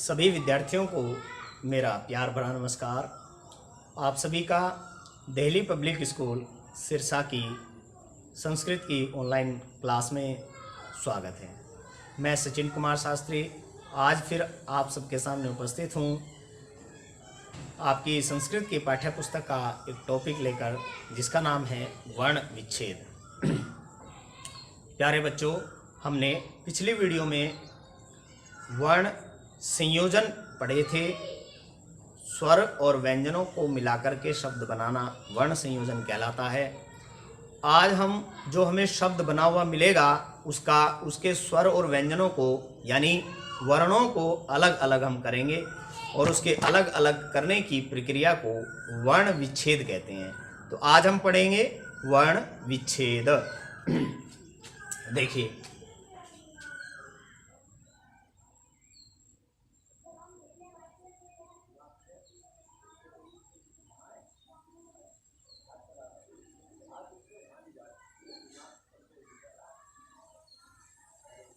सभी विद्यार्थियों को मेरा प्यार भरा नमस्कार। आप सभी का दिल्ली पब्लिक स्कूल सिरसा की संस्कृत की ऑनलाइन क्लास में स्वागत है। मैं सचिन कुमार शास्त्री आज फिर आप सबके सामने उपस्थित हूँ आपकी संस्कृत की पाठ्य पुस्तक का एक टॉपिक लेकर, जिसका नाम है वर्ण विच्छेद। प्यारे बच्चों, हमने पिछली वीडियो में वर्ण संयोजन पढ़े थे। स्वर और व्यंजनों को मिलाकर के शब्द बनाना वर्ण संयोजन कहलाता है। आज हमें शब्द बना हुआ मिलेगा उसके स्वर और व्यंजनों को यानी वर्णों को अलग अलग हम करेंगे और उसके अलग अलग करने की प्रक्रिया को वर्ण विच्छेद कहते हैं। तो आज हम पढ़ेंगे वर्ण विच्छेद। देखिए,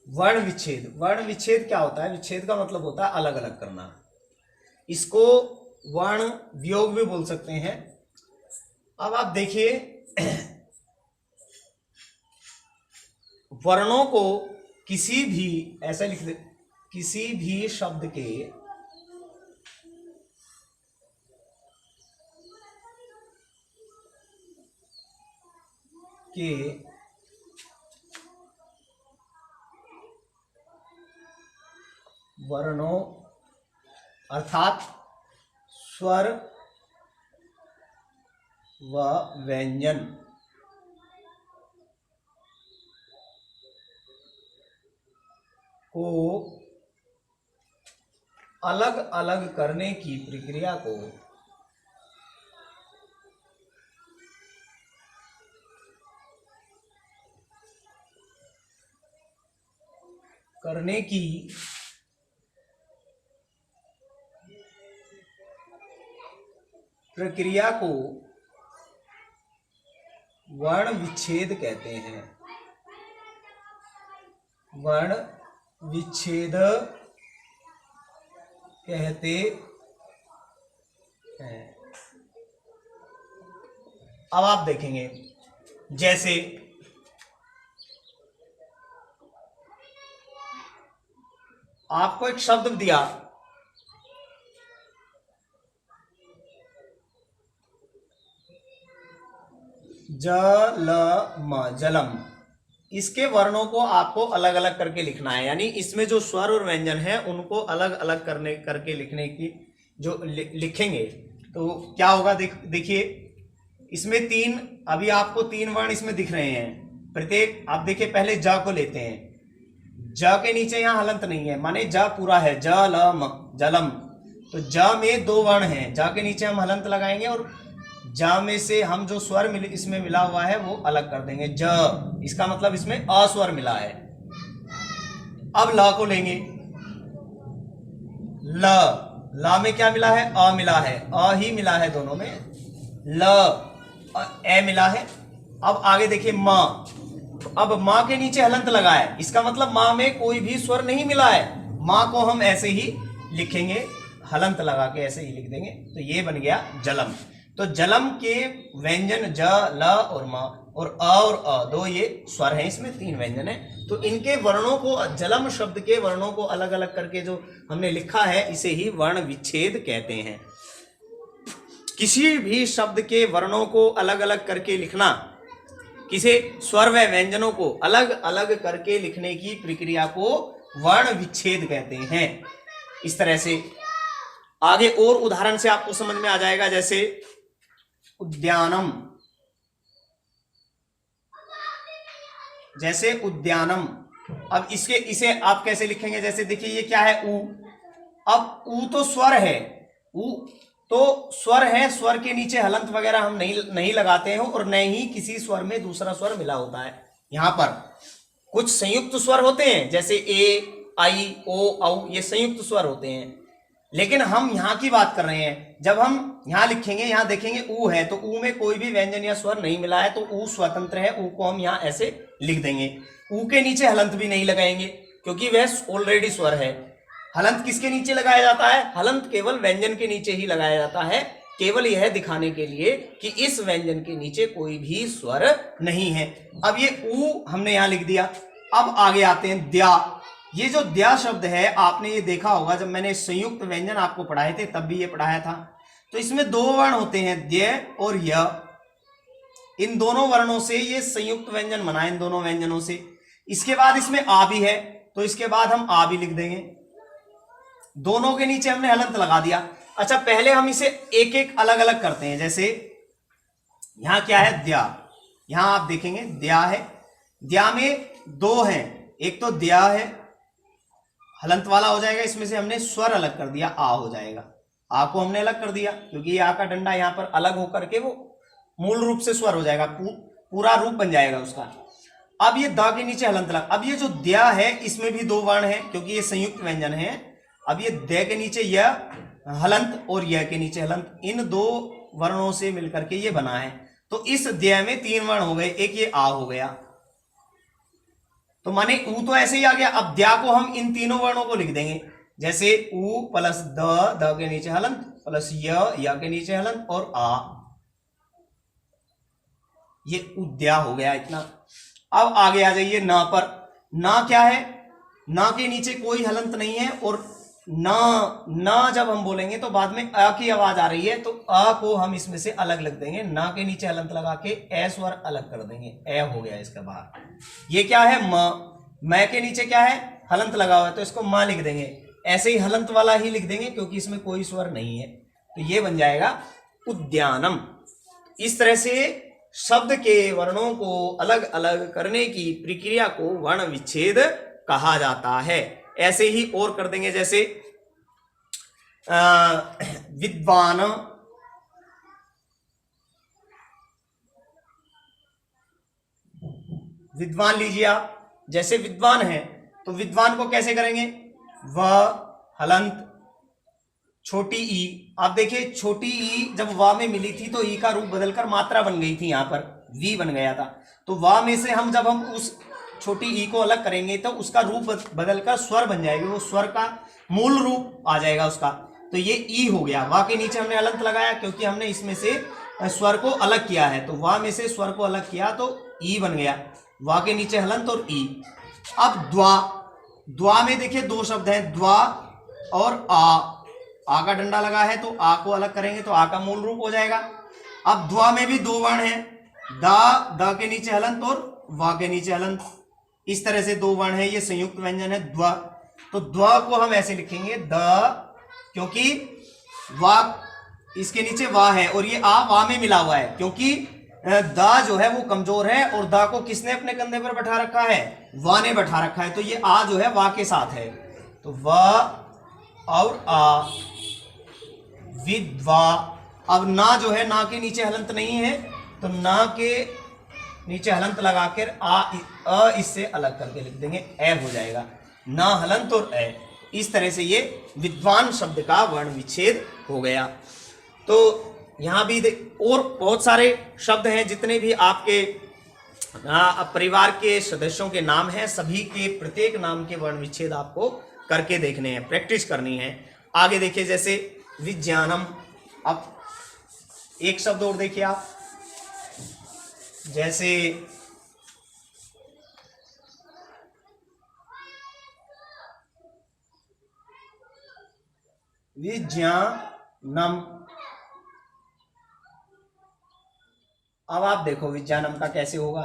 वर्ण विच्छेद क्या होता है? विच्छेद का मतलब होता है अलग अलग करना। इसको वर्ण वियोग भी बोल सकते हैं। अब आप देखिए, वर्णों को किसी भी ऐसा लिख दे, किसी भी शब्द के वर्णों अर्थात स्वर व व्यंजन को अलग अलग करने की प्रक्रिया को वर्ण विच्छेद कहते हैं। वर्ण विच्छेद कहते हैं। अब आप देखेंगे, जैसे आपको एक शब्द दिया, जलम। इसके वर्णों को आपको अलग अलग करके लिखना है, यानी इसमें जो स्वर और व्यंजन है उनको अलग अलग करके लिखने की जो लिखेंगे तो क्या होगा। देखिए, इसमें अभी आपको तीन वर्ण इसमें दिख रहे हैं। प्रत्येक आप देखिए, पहले ज को लेते हैं। ज के नीचे यहाँ हलंत नहीं है, माने ज पूरा है, जलम। तो ज में दो वर्ण हैं, ज के नीचे हम हलंत लगाएंगे और ज में से हम जो स्वर इसमें मिला हुआ है वो अलग कर देंगे। ज, इसका मतलब इसमें अस्वर मिला है। अब ल को लेंगे। ल में क्या मिला है? अ मिला है, अ ही मिला है दोनों में। ए मिला है। अब आगे देखिए म। अब मां के नीचे हलंत लगा है, इसका मतलब मां में कोई भी स्वर नहीं मिला है। मां को हम ऐसे ही लिखेंगे, हलंत लगा के ऐसे ही लिख देंगे, तो ये बन गया जलम। तो जलम के व्यंजन ज, ल और म और अ दो ये स्वर हैं, इसमें तीन व्यंजन है। तो इनके वर्णों को, जलम शब्द के वर्णों को अलग अलग करके जो हमने लिखा है, इसे ही वर्ण विच्छेद कहते हैं। किसी भी शब्द के वर्णों को अलग अलग करके लिखना, किसी स्वर व व्यंजनों को अलग अलग करके लिखने की प्रक्रिया को वर्ण विच्छेद कहते हैं। इस तरह से आगे और उदाहरण से आपको समझ में आ जाएगा। जैसे उद्यानम, अब इसे आप कैसे लिखेंगे? जैसे देखिए, ये क्या है? ऊ। अब ऊ तो स्वर है, स्वर के नीचे हलंत वगैरह हम नहीं लगाते हैं और न ही किसी स्वर में दूसरा स्वर मिला होता है। यहां पर कुछ संयुक्त स्वर होते हैं, जैसे ए, आई, ओ, औ, ये संयुक्त स्वर होते हैं। लेकिन हम यहाँ की बात कर रहे हैं। जब हम यहाँ लिखेंगे, यहाँ देखेंगे ऊ है, तो ऊ में कोई भी व्यंजन या स्वर नहीं मिला है, तो ऊ स्वतंत्र है। ऊ को हम यहाँ ऐसे लिख देंगे। ऊ के नीचे हलंत भी नहीं लगाएंगे क्योंकि वह ऑलरेडी स्वर है। हलंत किसके नीचे लगाया जाता है? हलंत केवल व्यंजन के नीचे ही लगाया जाता है, केवल यह दिखाने के लिए कि इस व्यंजन के नीचे कोई भी स्वर नहीं है। अब ये ऊ हमने यहां लिख दिया। अब आगे आते हैं द्या। ये जो द्या शब्द है आपने ये देखा होगा, जब मैंने संयुक्त व्यंजन आपको पढ़ाए थे तब भी ये पढ़ाया था। तो इसमें दो वर्ण होते हैं, द्य और य। इन दोनों वर्णों से ये संयुक्त व्यंजन बना, इन दोनों व्यंजनों से। इसके बाद इसमें आ भी है, तो इसके बाद हम आ भी लिख देंगे। दोनों के नीचे हमने हलंत लगा दिया। अच्छा, पहले हम इसे एक एक अलग अलग करते हैं। जैसे यहां क्या है? द्या। यहां आप देखेंगे द्या है। द्या में दो हैं, एक तो द्या है, हलंत वाला हो जाएगा, इसमें से हमने स्वर अलग कर दिया, आ हो जाएगा। आ को हमने अलग कर दिया क्योंकि ये आ का डंडा यहां पर अलग होकर के वो मूल रूप से स्वर हो जाएगा, पूरा रूप बन जाएगा उसका। अब ये द के नीचे हलंत लगा। अब ये जो द्या है इसमें भी दो वर्ण है क्योंकि ये संयुक्त व्यंजन है। अब ये द के नीचे य हलंत और य के नीचे हलंत, इन दो वर्णों से मिलकर के ये बना है। तो इस द्य में तीन वर्ण हो गए, एक ये आ हो गया, तो माने ऊ तो ऐसे ही आ गया। अब द्या को हम इन तीनों वर्णों को लिख देंगे, जैसे ऊ प्लस द के नीचे हलंत, प्लस य के नीचे हलंत और आ, ये उद्या हो गया इतना। अब आगे आ जाइए ना पर। ना क्या है? ना के नीचे कोई हलंत नहीं है, और ना ना जब हम बोलेंगे तो बाद में अ की आवाज आ रही है, तो अ को हम इसमें से अलग लिख देंगे। ना के नीचे हलंत लगा के ए स्वर अलग कर देंगे, ए हो गया इसका बाहर। ये क्या है? म के नीचे क्या है? हलंत लगा हुआ है, तो इसको मां लिख देंगे। ऐसे ही हलंत वाला ही लिख देंगे क्योंकि इसमें कोई स्वर नहीं है, तो ये बन जाएगा उद्यानम। इस तरह से शब्द के वर्णों को अलग अलग करने की प्रक्रिया को वर्ण विच्छेद कहा जाता है। ऐसे ही और कर देंगे, जैसे विद्वान, विद्वान लीजिए आप। जैसे विद्वान है तो विद्वान को कैसे करेंगे? व हलंत छोटी ई। आप देखिए छोटी ई जब वा में मिली थी तो ई का रूप बदलकर मात्रा बन गई थी, यहां पर वी बन गया था। तो वा में से हम जब हम उस छोटी ई को अलग करेंगे तो उसका रूप बदलकर स्वर बन जाएगी, वो स्वर का मूल रूप आ जाएगा उसका। तो ये ई हो गया। वा के नीचे हमने हलंत लगाया क्योंकि हमने इसमें से स्वर को अलग किया है, तो वा में से स्वर को अलग किया तो ई बन गया। वा के नीचे हलंत और ई। अब द्वा। द्वा में देखिए दो शब्द हैं, द्वा और आ का डंडा लगा है, तो आ को अलग करेंगे तो आ का मूल रूप हो जाएगा। अब द्वा में भी दो वर्ण हैं, द के नीचे हलंत और वा के नीचे हलंत। इस तरह से दो वर्ण है, ये संयुक्त व्यंजन है द्वा। तो द्वा को हम ऐसे लिखेंगे द, क्योंकि वा इसके नीचे वा है और ये आ वा में मिला हुआ है, क्योंकि द जो है वो कमजोर है और द को किसने अपने कंधे पर बैठा रखा है? वा ने बैठा रखा है, तो ये आ जो है वा के साथ है, तो वा और आ, विद्वा। अब ना जो है, ना के नीचे हलंत नहीं है, तो ना के नीचे हलंत लगाकर अ इससे अलग करके लिख देंगे, ए हो जाएगा। ना हलंत और ए। इस तरह से ये विद्वान शब्द का वर्ण विच्छेद हो गया। तो यहां भी और बहुत सारे शब्द हैं, जितने भी आपके परिवार के सदस्यों के नाम हैं, सभी के प्रत्येक नाम के वर्ण विच्छेद आपको करके देखने हैं, प्रैक्टिस करनी है। आगे देखिए, जैसे विज्ञानम। अब एक शब्द और देखिए आप, जैसे विज्ञानम। अब आप देखो विज्ञानम का कैसे होगा।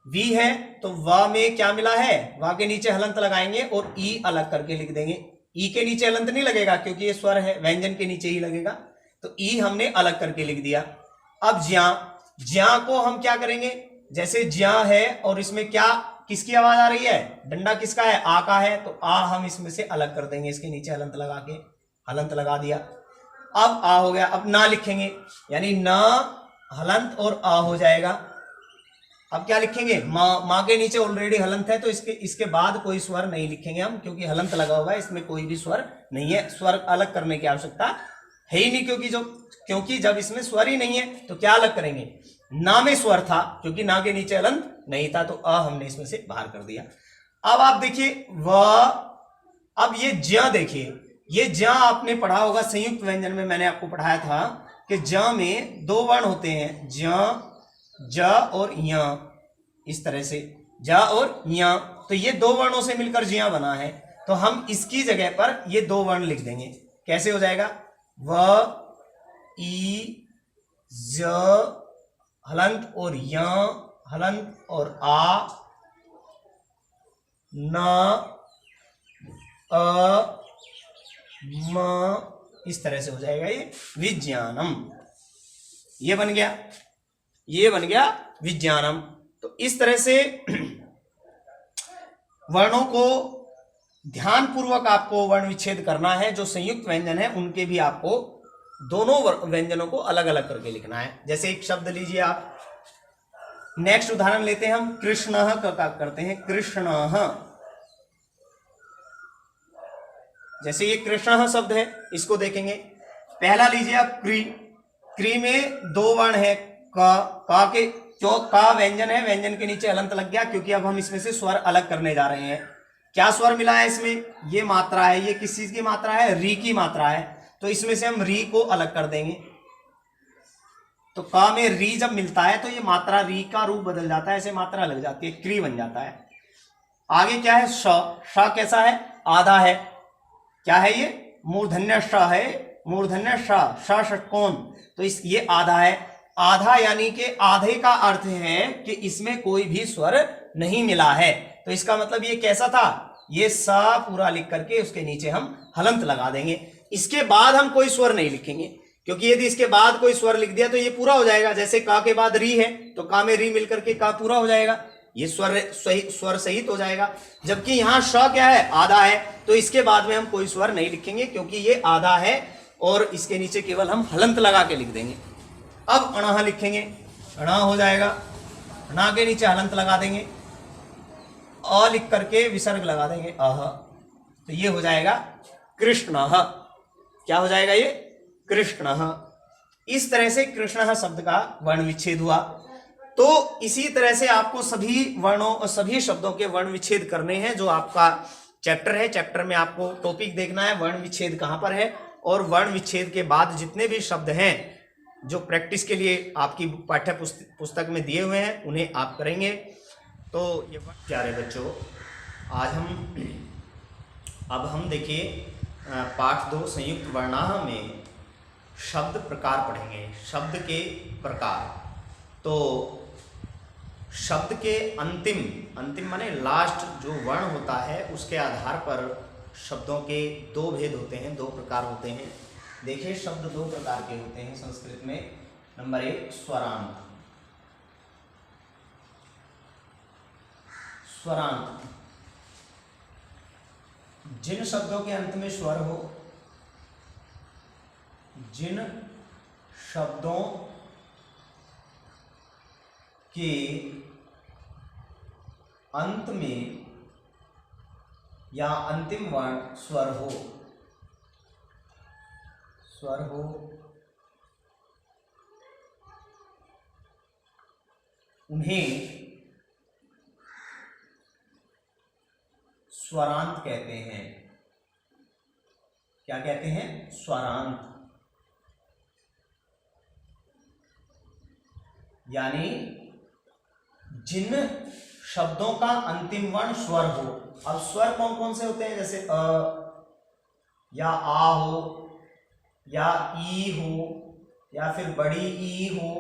वी है तो वा में क्या मिला है? वा के नीचे हलंत लगाएंगे और ई अलग करके लिख देंगे। ई के नीचे हलंत नहीं लगेगा क्योंकि ये स्वर है, व्यंजन के नीचे ही लगेगा, तो ई हमने अलग करके लिख दिया। अब ज्या। ज्या को हम क्या करेंगे? जैसे ज्या है और इसमें क्या किसकी आवाज आ रही है? डंडा किसका है? आ का है, तो आ हम इसमें से अलग कर देंगे, इसके नीचे हलंत लगा के, हलंत लगा दिया। अब आ हो गया। अब ना लिखेंगे, यानी ना हलंत और आ हो जाएगा। अब क्या लिखेंगे? माँ के नीचे ऑलरेडी हलंत है, तो इसके बाद कोई स्वर नहीं लिखेंगे हम, क्योंकि हलंत लगा हुआ है, इसमें कोई भी स्वर नहीं है, स्वर अलग करने की आवश्यकता है ही नहीं, क्योंकि जब इसमें स्वर ही नहीं है तो क्या अलग करेंगे? ना में स्वर था, क्योंकि ना के नीचे हलंत नहीं था, तो अ हमने इसमें से बाहर कर दिया। अब आप देखिए व अब ये ज्या देखिए, ये ज्या आपने पढ़ा होगा संयुक्त व्यंजन में, मैंने आपको पढ़ाया था कि ज्या में दो वर्ण होते हैं, ज्या, ज और य, इस तरह से ज और य। तो ये दो वर्णों से मिलकर ज्या बना है, तो हम इसकी जगह पर ये दो वर्ण लिख देंगे। कैसे हो जाएगा? व, ई, ज हलंत और य हलंत और आ, न, अ, म, इस तरह से हो जाएगा ये विज्ञानम। ये बन गया, ये बन गया विज्ञानम। तो इस तरह से वर्णों को ध्यान पूर्वक आपको वर्ण विच्छेद करना है। जो संयुक्त व्यंजन है उनके भी आपको दोनों व्यंजनों को अलग अलग करके लिखना है। जैसे एक शब्द लीजिए आप, नेक्स्ट उदाहरण लेते हैं हम, कृष्णः का करते हैं, कृष्णः। जैसे ये कृष्णः शब्द है, इसको देखेंगे। पहला लीजिए आप क्री, क्री में दो वर्ण है, का के जो का व्यंजन है, व्यंजन के नीचे हलंत लग गया, क्योंकि अब हम इसमें से स्वर अलग करने जा रहे हैं। क्या स्वर मिला है इसमें? ये मात्रा है, ये किस चीज की मात्रा है? री की मात्रा है, तो इसमें से हम री को अलग कर देंगे। तो का में री जब मिलता है तो ये मात्रा री का रूप बदल जाता है, ऐसे मात्रा लग जाती है, क्री बन जाता है। आगे क्या है? श, श कैसा है? आधा है। क्या है ये? मूर्धन्य श है, मूर्धन्य श, षटकोण, तो इस ये आधा है। आधा यानी कि आधे का अर्थ है कि इसमें कोई भी स्वर नहीं मिला है। तो इसका मतलब ये कैसा था? ये सा पूरा लिख करके उसके नीचे हम हलंत लगा देंगे। इसके बाद हम कोई स्वर नहीं लिखेंगे, क्योंकि यदि इसके बाद कोई स्वर लिख दिया तो ये पूरा हो जाएगा। जैसे का के बाद री है, तो का में री मिलकर के का पूरा हो जाएगा, ये स्वर सहित हो जाएगा। जबकि यहाँ श क्या है? आधा है, तो इसके बाद में हम कोई स्वर नहीं लिखेंगे, क्योंकि ये आधा है और इसके नीचे केवल हम हलंत लगा के लिख देंगे। अब अणः लिखेंगे, अणः हो जाएगा, अणा के नीचे हलंत लगा देंगे, अ लिख करके विसर्ग लगा देंगे, अह, तो ये हो जाएगा कृष्णः। क्या हो जाएगा? ये कृष्णः। इस तरह से कृष्णः शब्द का वर्ण विच्छेद हुआ। तो इसी तरह से आपको सभी वर्णों और सभी शब्दों के वर्ण विच्छेद करने हैं। जो आपका चैप्टर है, चैप्टर में आपको टॉपिक देखना है वर्ण विच्छेद कहां पर है, और वर्ण विच्छेद के बाद जितने भी शब्द हैं जो प्रैक्टिस के लिए आपकी पाठ्य पुस्तक में दिए हुए हैं उन्हें आप करेंगे। तो ये प्यारे बच्चों, आज अब हम देखिए पाठ 2 संयुक्त वर्णाह में शब्द प्रकार पढ़ेंगे, शब्द के प्रकार। तो शब्द के अंतिम माने लास्ट जो वर्ण होता है उसके आधार पर शब्दों के दो भेद होते हैं, दो प्रकार होते हैं। देखिए शब्द दो प्रकार के होते हैं संस्कृत में। नंबर 1 स्वरांत। स्वरांत जिन शब्दों के अंत में स्वर हो, जिन शब्दों के अंत में या अंतिम वर्ण स्वर हो, उन्हें स्वरांत कहते हैं। क्या कहते हैं? स्वरांत। यानी जिन शब्दों का अंतिम वर्ण स्वर हो। अब स्वर कौन कौन से होते हैं? जैसे अ या आ हो, या ई हो, या फिर बड़ी ई हो,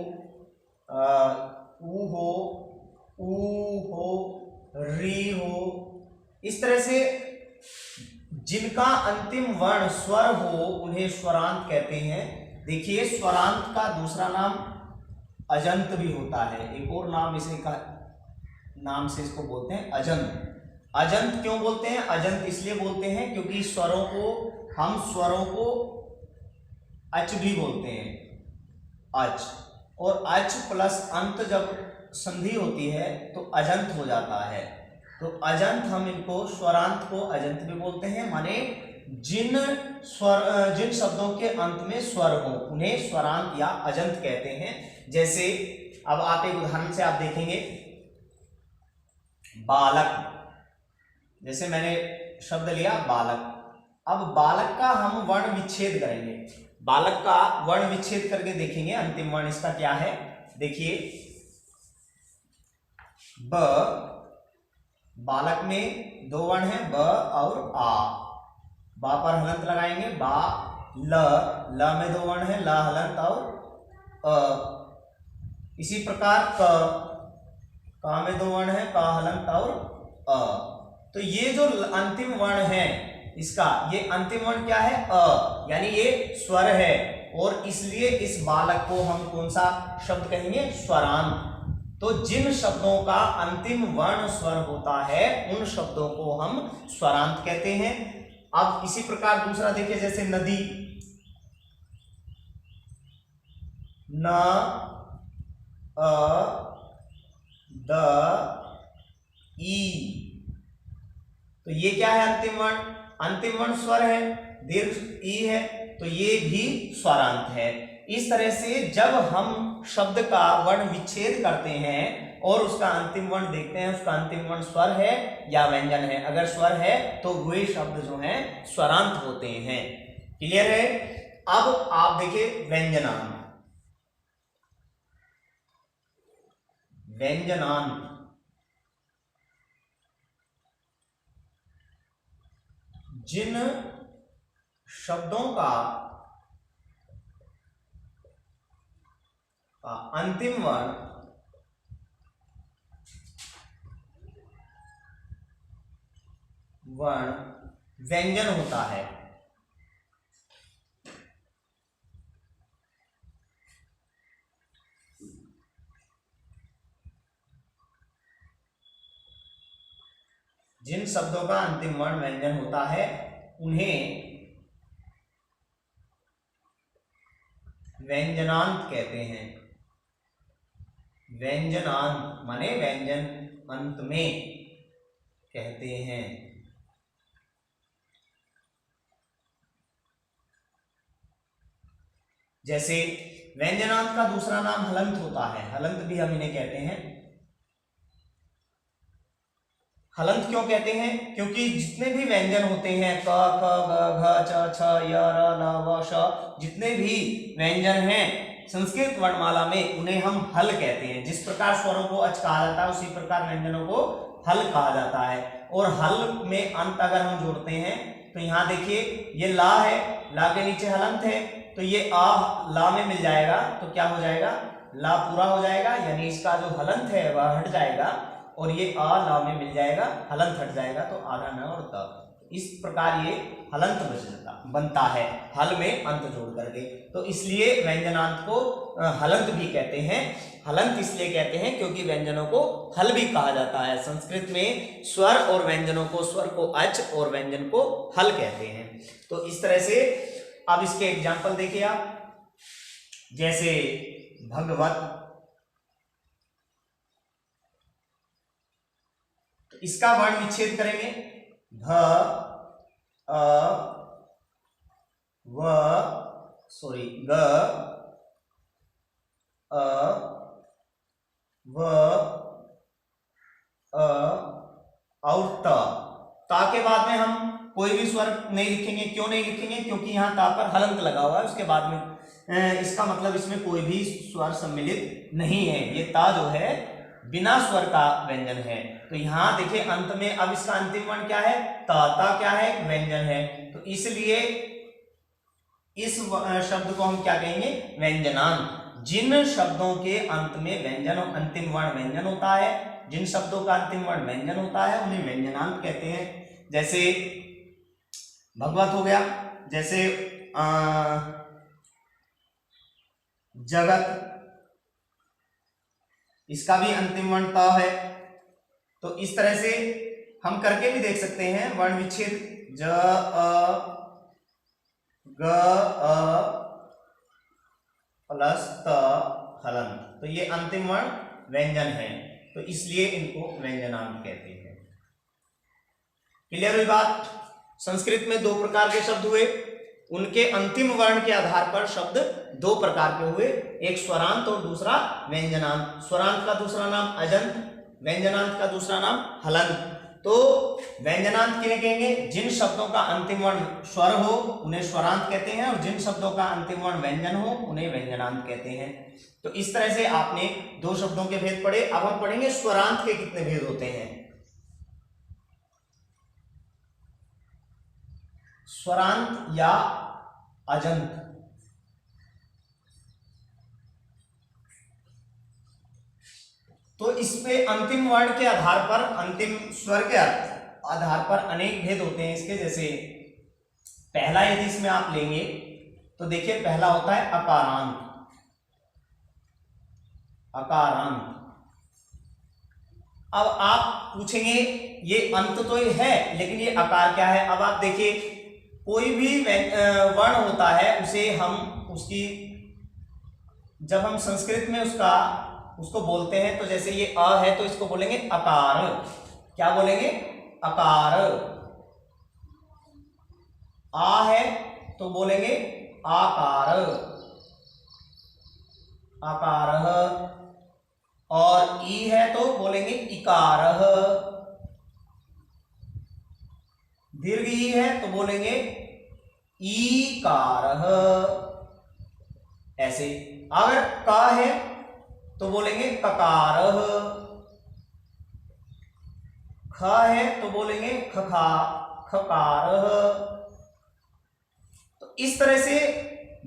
ऊ हो, री हो। इस तरह से जिनका अंतिम वर्ण स्वर हो उन्हें स्वरांत कहते हैं। देखिए स्वरांत का दूसरा नाम अजंत भी होता है, एक और नाम इसे का नाम से इसको बोलते हैं अजंत। अजंत क्यों बोलते हैं? अजंत इसलिए बोलते हैं क्योंकि हम स्वरों को अच भी बोलते हैं, अच, और अच प्लस अंत जब संधि होती है तो अजंत हो जाता है। तो अजंत हम इनको स्वरांत को अजंत भी बोलते हैं, माने जिन शब्दों के अंत में स्वर हो उन्हें स्वरांत या अजंत कहते हैं। जैसे अब आप एक उदाहरण से आप देखेंगे, बालक। जैसे मैंने शब्द लिया बालक। अब बालक का हम वर्ण विच्छेद करेंगे, बालक का वर्ण विच्छेद करके देखेंगे अंतिम वर्ण इसका क्या है। देखिए ब, बालक में दो वर्ण है ब और आ, बा पर हलंत लगाएंगे बा, ल में दो वर्ण है ला हलंत और अ। इसी प्रकार का में दो वर्ण है का हलंत और अ। तो ये जो अंतिम वर्ण है इसका, ये अंतिम वर्ण क्या है अ, यानी ये स्वर है, और इसलिए इस बालक को हम कौन सा शब्द कहेंगे, स्वरांत। तो जिन शब्दों का अंतिम वर्ण स्वर होता है उन शब्दों को हम स्वरांत कहते हैं। अब इसी प्रकार दूसरा देखिए, जैसे नदी, न अ द ई, तो ये क्या है अंतिम वर्ण, अंतिम वर्ण स्वर है, दीर्घ ई है, तो ये भी स्वरांत है। इस तरह से जब हम शब्द का वर्ण विच्छेद करते हैं और उसका अंतिम वर्ण देखते हैं, उसका अंतिम वर्ण स्वर है या व्यंजन है, अगर स्वर है तो वे शब्द जो हैं स्वरांत होते हैं। क्लियर है। अब आप देखिए व्यंजनांत, व्यंजनांत जिन शब्दों का अंतिम वर्ण व्यंजन होता है, जिन शब्दों का अंतिम वर्ण व्यंजन होता है उन्हें व्यंजनांत कहते हैं। व्यंजनांत माने व्यंजन अंत में कहते हैं। जैसे व्यंजनांत का दूसरा नाम हलंत होता है, हलंत भी हम इन्हें कहते हैं। हलंत क्यों कहते हैं, क्योंकि जितने भी व्यंजन होते हैं क ख ग घ च छ य र ल व श, जितने भी व्यंजन हैं संस्कृत वर्णमाला में उन्हें हम हल कहते हैं। जिस प्रकार स्वरों को अच कहा जाता है उसी प्रकार व्यंजनों को हल कहा जाता है। और हल में अंत अगर हम जोड़ते हैं तो यहाँ देखिए ये ला है, ला के नीचे हलंत है, तो ये आ ला में मिल जाएगा, तो क्या हो जाएगा, ला पूरा हो जाएगा, यानी इसका जो हलंत है वह हट जाएगा, और ये आ ला में मिल जाएगा, हलंत हट जाएगा, तो आधा न और त। इस प्रकार ये हलंत बनता है हल में अंत जोड़ करके। तो इसलिए व्यंजनांत को हलंत भी कहते हैं। हलंत इसलिए कहते हैं क्योंकि व्यंजनों को हल भी कहा जाता है। संस्कृत में स्वर और व्यंजनों को, स्वर को अच और व्यंजन को हल कहते हैं। तो इस तरह से अब इसके एग्जाम्पल देखिए आप, जैसे भगवत, तो इसका वर्ण विच्छेद करेंगे, भ अ व ग अ व अ और ता के बाद में हम कोई भी स्वर नहीं लिखेंगे। क्यों नहीं लिखेंगे, क्योंकि यहाँ ता पर हलंत लगा हुआ है, उसके बाद में इसका मतलब इसमें कोई भी स्वर सम्मिलित नहीं है। ये ता जो है बिना स्वर का व्यंजन है। तो यहाँ देखिए अंत में, अब इसका अंतिम वर्ण क्या है, ता क्या है, व्यंजन है, तो इसलिए इस शब्द को हम क्या कहेंगे, व्यंजनांत। जिन शब्दों के अंत में व्यंजन, अंतिम वर्ण व्यंजन होता है, जिन शब्दों का अंतिम वर्ण व्यंजन होता है उन्हें व्यंजनांत कहते हैं। जैसे भगवत हो गया, जैसे जगत, इसका भी अंतिम वर्ण त है। तो इस तरह से हम करके भी देख सकते हैं वर्ण विच्छेद, ज अ ग अ प्लस त हलंत, तो ये अंतिम वर्ण व्यंजन है, तो इसलिए इनको व्यंजनांत कहते हैं। क्लियर हुई बात। संस्कृत में दो प्रकार के शब्द हुए, उनके अंतिम वर्ण के आधार पर शब्द दो प्रकार के हुए, एक स्वरांत और दूसरा व्यंजनांत। स्वरांत का दूसरा नाम अजंत, व्यंजनांत का दूसरा नाम हलंत। तो व्यंजनांत किन्हें कहेंगे? जिन शब्दों का अंतिम वर्ण स्वर हो उन्हें स्वरांत कहते हैं, और जिन शब्दों का अंतिम वर्ण व्यंजन हो उन्हें व्यंजनांत कहते हैं। तो इस तरह से आपने दो शब्दों के भेद पढ़े। अब हम पढ़ेंगे स्वरांत के कितने भेद होते हैं। स्वरांत या अजंत। तो इसमें अंतिम वर्ण के आधार पर, अंतिम स्वर के आधार पर अनेक भेद होते हैं इसके। जैसे पहला यदि इसमें आप लेंगे तो देखिए, पहला होता है अकारांत। अकारांत। अब आप पूछेंगे ये अंत तो ये है, लेकिन ये आकार क्या है? अब आप देखिए, कोई भी वर्ण होता है उसे हम उसकी, जब हम संस्कृत में उसको बोलते हैं, तो जैसे ये अ है तो इसको बोलेंगे अकार। क्या बोलेंगे? अकार। आ है तो बोलेंगे आकार, आकार। और ई है तो बोलेंगे इकार। दीर्घ ई है तो बोलेंगे ईकार। ऐसे। अगर का है तो बोलेंगे ककार। ख है तो बोलेंगे खखा, खकार। तो इस तरह से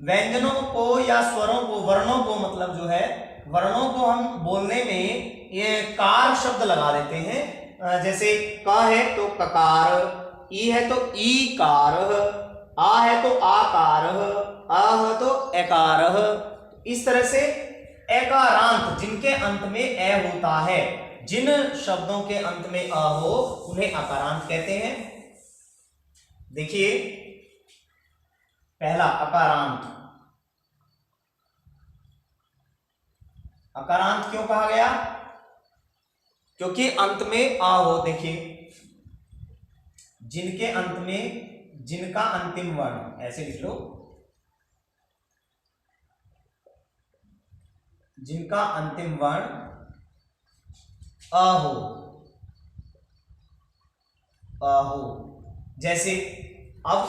व्यंजनों को या स्वरों को, वर्णों को मतलब जो है, वर्णों को हम बोलने में ये कार शब्द लगा देते हैं। जैसे क है तो ककार, ई है तो ईकार, आ है तो आकार, आ है तो एकार। इस तरह से एकारांत, जिनके अंत में ए होता है, जिन शब्दों के अंत में अ हो उन्हें अकारांत कहते हैं। देखिए पहला अकारांत। अकारांत क्यों कहा गया? क्योंकि अंत में आ हो। देखिए, जिनके अंत में, जिनका अंतिम वर्ण, ऐसे लिख लो, जिनका अंतिम वर्ण अ हो, अ हो। जैसे अब,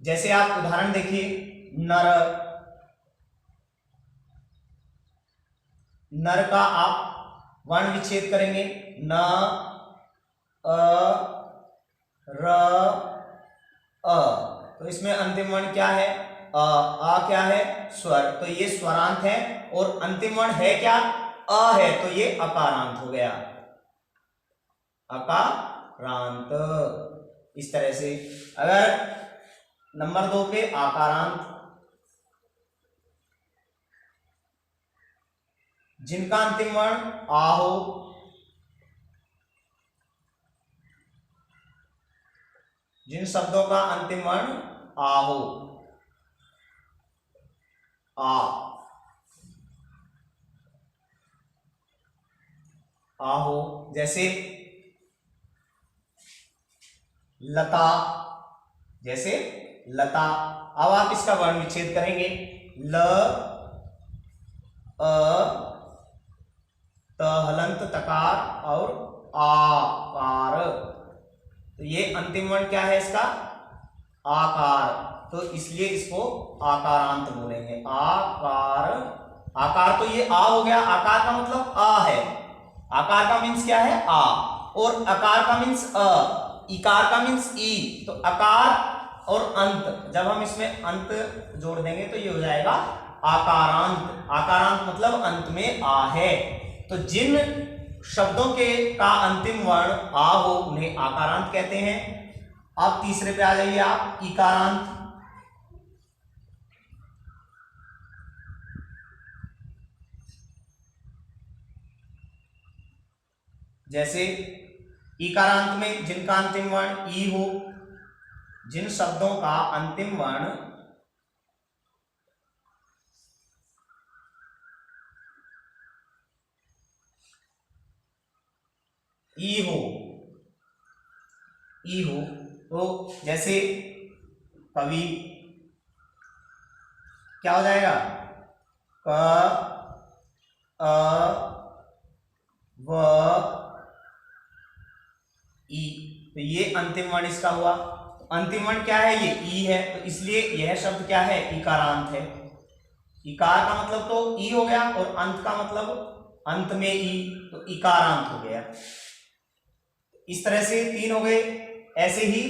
जैसे आप उदाहरण देखिए, नर। नर का आप वर्ण विच्छेद करेंगे, न, अ, र, अ। तो इसमें अंतिम वर्ण क्या है? आ क्या है? स्वर। तो ये स्वरांत है। और अंतिम वर्ण है क्या? अ है, तो ये अकारांत हो गया, अकारांत। इस तरह से। अगर नंबर 2 पे आकारांत, जिनका अंतिम वर्ण आ हो, जिन शब्दों का अंतिम वर्ण आ हो, आ, आ हो। जैसे लता, जैसे लता। अब आप इसका वर्ण विच्छेद करेंगे, ल, अ, त हलंत तकार और आकार। तो ये अंतिम वर्ण क्या है इसका? आकार। तो इसलिए इसको आकारांत बोलेंगे, आकार। आकार तो ये आ हो गया, आकार का मतलब आ है। आकार का मीन्स क्या है? आ। और आकार का मीन्स अ, इकार का मीन्स ई। तो आकार और अंत, जब हम इसमें अंत जोड़ देंगे तो ये हो जाएगा आकारांत। आकारांत मतलब अंत में आ है। तो जिन शब्दों के का अंतिम वर्ण आ हो उन्हें आकारांत कहते हैं। अब तीसरे पे आ जाइए आप, इकारांत। जैसे इकारांत में जिनका अंतिम वर्ण ई हो, जिन शब्दों का अंतिम वर्ण ई हो, ई हो। तो जैसे कवि, क्या हो जाएगा? क, अ, व, ई। तो ये अंतिम वर्ण इसका हुआ। तो अंतिम वर्ण क्या है? ये ई है, तो इसलिए यह शब्द क्या है? इकारांत है। इकार का मतलब तो ई हो गया और अंत का मतलब अंत में ई, तो इकारांत हो गया। इस तरह से 3 हो गए। ऐसे ही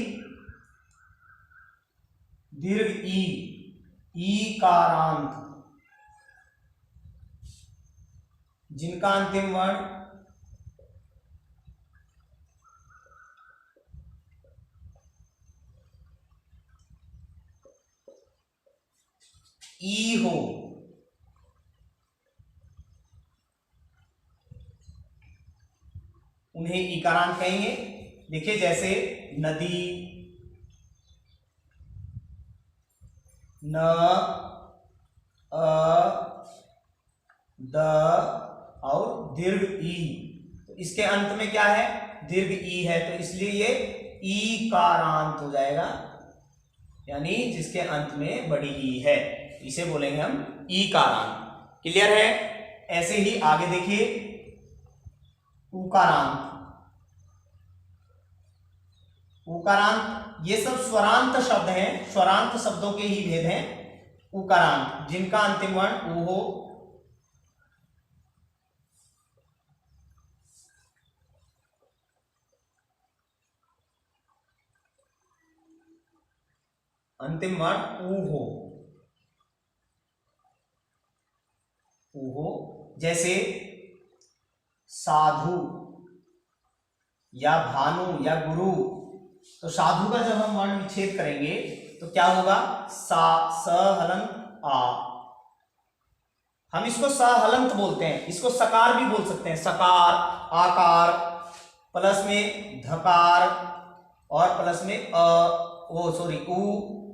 दीर्घ ई, ईकारांत, जिनका अंतिम वर्ण ई हो, उन्हें इकारांत कहेंगे। देखिए जैसे नदी, न, अ, द और दीर्घ ई, तो इसके अंत में क्या है? दीर्घ ई है, तो इसलिए ये ईकारांत हो जाएगा, यानी जिसके अंत में बड़ी ई है, इसे बोलेंगे हम ईकारांत। क्लियर है? ऐसे ही आगे देखिए उकारांत। उकारांत ये सब स्वरांत शब्द हैं, स्वरांत शब्दों के ही भेद हैं। उकारांत जिनका अंतिम वर्ण ऊ हो, अंतिम वर्ण ऊ हो, ऊ हो। जैसे साधु या भानु या गुरु, तो साधु का जब हम वर्ण विच्छेद करेंगे तो क्या होगा? सा, स हलंत आ। हम इसको सहलंत बोलते हैं, इसको सकार भी बोल सकते हैं। सकार, आकार, प्लस में धकार और प्लस में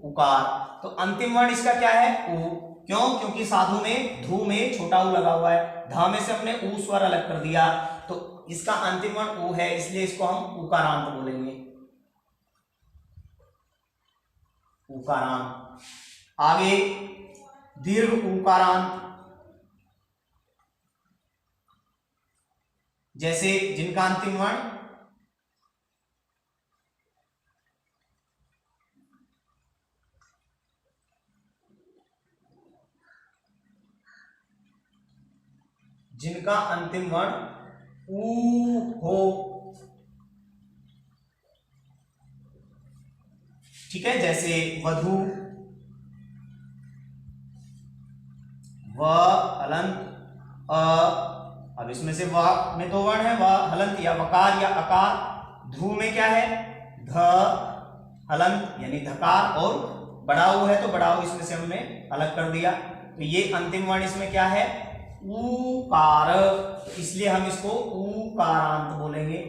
उकार। तो अंतिम वर्ण इसका क्या है? उ। क्यों? क्योंकि साधु में धू में छोटा ऊ लगा हुआ है, धा में से हमने ऊ स्वर अलग कर दिया, तो इसका अंतिम वर्ण ऊ है, इसलिए इसको हम उकारांत बोलेंगे। उकारांत। आगे दीर्घ उकारांत, जैसे जिनका अंतिम वर्ण जिनका अंतिम वर्ण ऊ हो। ठीक है, जैसे वधु, व हलंत अ। अब इसमें से व में दो वर्ण है, व हलंत या वकार या अकार। ध्रु में क्या है? ध हलंत यानी धकार, और बड़ा ऊ है तो बड़ा ऊ इसमें से हमने अलग कर दिया, तो ये अंतिम वर्ण इसमें क्या है? ऊकार, इसलिए हम इसको ऊकारांत बोलेंगे।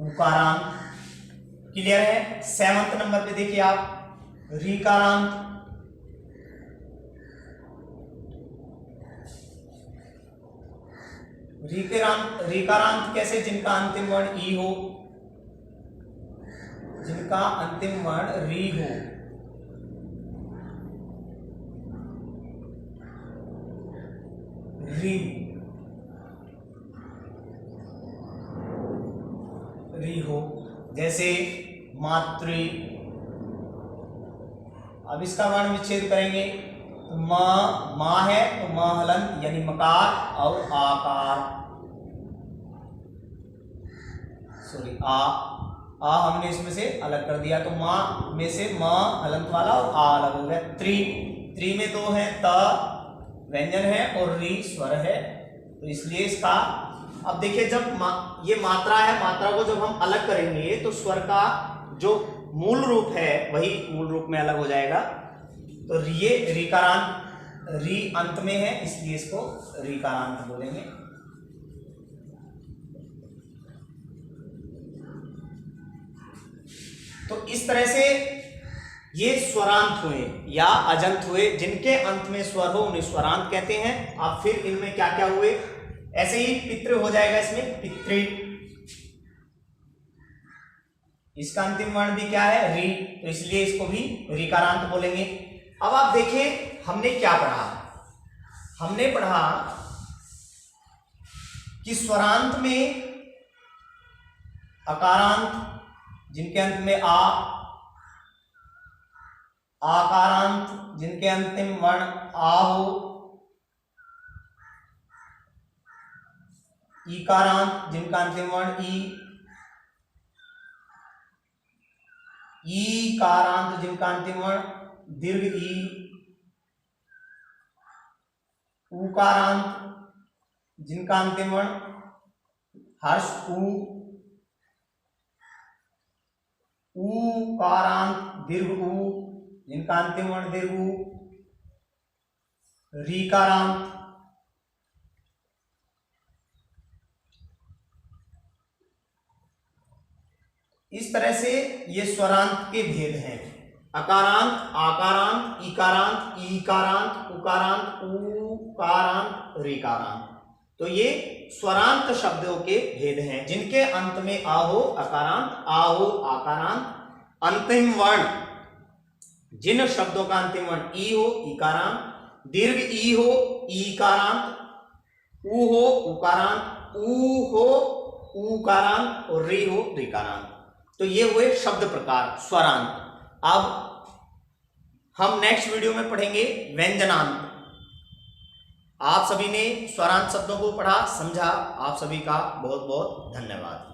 ऊकारांत। क्लियर है? 7वें नंबर पे देखिए आप रीकारांत। रीकारांत कैसे? जिनका अंतिम वर्ण ई हो, जिनका अंतिम वर्ण री हो। री, री हो, जैसे मातृ। अब इसका वर्ण विच्छेद करेंगे तो मां है तो म हलंत यानी मकार और आकार, सॉरी आ हमने इसमें से अलग कर दिया, तो मां में से म हलंत वाला और आ अलग हो गया। त्रि में दो है, त व्यंजन है और री स्वर है, तो इसलिए इसका। अब देखिए जब ये मात्रा है, मात्रा को जब हम अलग करेंगे तो स्वर का जो मूल रूप है वही मूल रूप में अलग हो जाएगा। तो ये रीकारांत, री अंत में है इसलिए इसको रीकारांत बोलेंगे। तो इस तरह से ये स्वरांत हुए या अजंत हुए, जिनके अंत में स्वर हो उन्हें स्वरांत कहते हैं। अब फिर इनमें क्या क्या हुए? ऐसे ही पितृ हो जाएगा, इसमें पितृ, इसका अंतिम वर्ण भी क्या है? री, तो इसलिए इसको भी रीकारांत बोलेंगे। अब आप देखिए हमने क्या पढ़ा? हमने पढ़ा कि स्वरांत में अकारांत जिनके अंत में आ, आकारांत जिनके अंतिम वर्ण आ हो, ईकारांत जिनका अंतिम वर्ण ई, ईकारांत जिनका अंतिम वर्ण दीर्घ ई, उकारांत जिनका अंतिम वर्ण हर्ष उ, उकारांत दीर्घ उ जिनका अंतिम वर्ण दीर्घ उ, रीकारांत इस तरह से ये स्वरांत के भेद हैं। अकारांत, आकारांत, इकारांत, ईकारांत, उकारांत, उकारांत, ऋकारांत। तो ये स्वरांत शब्दों के भेद हैं जिनके अंत में आ हो अकारांत, आ हो आकारांत, अंतिम वर्ण जिन शब्दों का अंतिम वर्ण ई हो ईकारांत, दीर्घ ई हो ईकारांत, उ हो उकारांत, उ हो उकारांत और री हो ऋकारांत। तो ये हुए शब्द प्रकार स्वरांत। अब हम नेक्स्ट वीडियो में पढ़ेंगे व्यंजनांत। आप सभी ने स्वरांत शब्दों को पढ़ा, समझा। आप सभी का बहुत बहुत धन्यवाद।